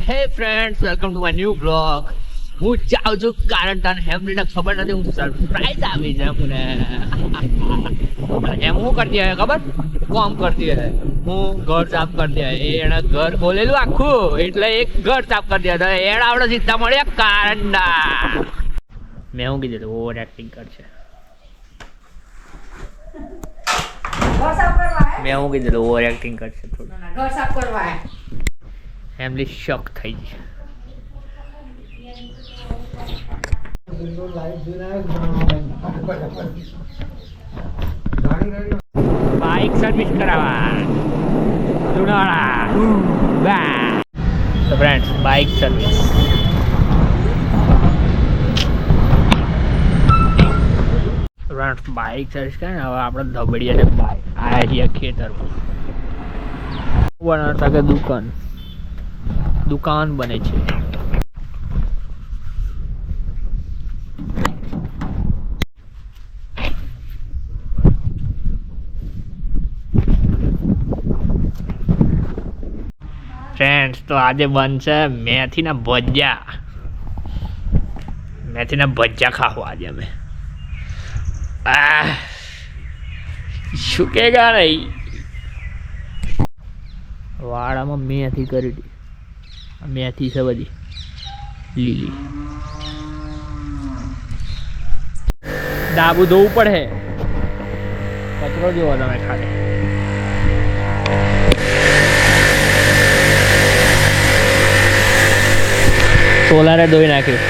હે friends, welcome to my new blog. હું જાઉં છું કારણ તને હેમરીને ખબર નથી, હું સરપ્રાઈઝ આવી છે મને. એમ હું કરતી હોય ખબર? કોમ કરતી હોય, હું ઘર સાફ કરતી હોય. એણે ઘર ખોલેલું આખું, એટલે એક ઘર સાફ કરતી હોય. એને આપણે સીધા મળ્યા કારંડા. મેં હું કીધું ઓવર એક્ટિંગ કરશે. મેં હું કીધું ઓવર એક્ટિંગ કરશે થોડું. ઘર સાફ કરવા ફેમિલી શોક થઈ ગઈ. બાઇક સર્વિસ કરાવવા લુણાવાડા. તો friends, bike service bike service કરે ને. હવે આપણે ધબડીએ ને બાઇક આ રહ્યા ખેતરમાં બનાવતા કે દુકાન બને છે. ફ્રેન્ડ્સ, તો આજે બનશે મેથીના ભજીયા ખાવા આજે અમે. શું કે નહીં, વાડામાં મેથી કરી હતી. મેથી છે બધી લીલી. ડાબુ ધોવું પડે, કચરો જોવો તમે ખાલી. સોલારે ધોઈ નાખ્યું.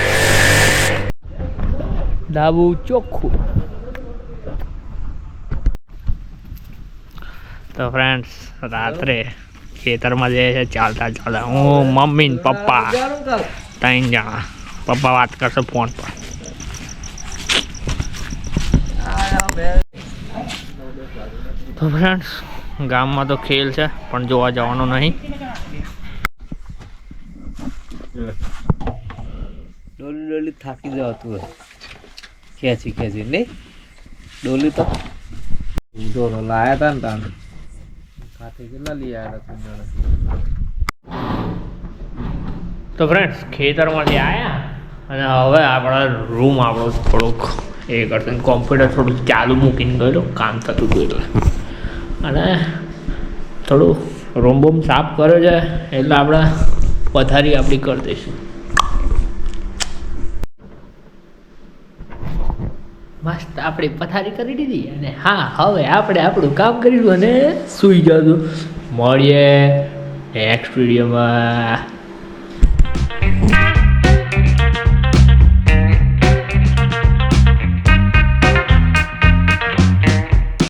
ડાબુ ચોખ્ખું. તો ફ્રેન્ડ્સ, રાત્રે ખેતરમાં જઈએ છે ચાલતા. હું, મમ્મી ને પપ્પા 3 જણા. પપ્પા વાત કરશે ફોન પર. તો ફ્રેન્ડ્સ, ગામમાં તો ખેલ છે પણ જોવા જવાનું નહીં. ડોલી થાકી જવાતું હોય ખેંચી નહીં. ડોલી તો જોરો લાયા હતા ને તાને ખાતે કેટલા લઈ આવ્યા હતા. તો ફ્રેન્ડ્સ, ખેતરમાંથી આવ્યા અને હવે આપણા રૂમ આપણો થોડુંક એ કરશે. કોમ્પ્યુટર થોડુંક ચાલુ મૂકીને ગયેલો, કામ થતું હતું એટલે. અને થોડું રૂમ બૂમ સાફ કર્યો છે એટલે આપણે પથારી આપણી કરી દઈશું. મસ્ત આપણી પથારી કરી દીધી. અને હા, હવે આપણે આપણું કામ કરીશું અને સૂઈ જશું. મળીએ નેક્સ્ટ વિડીયોમાં.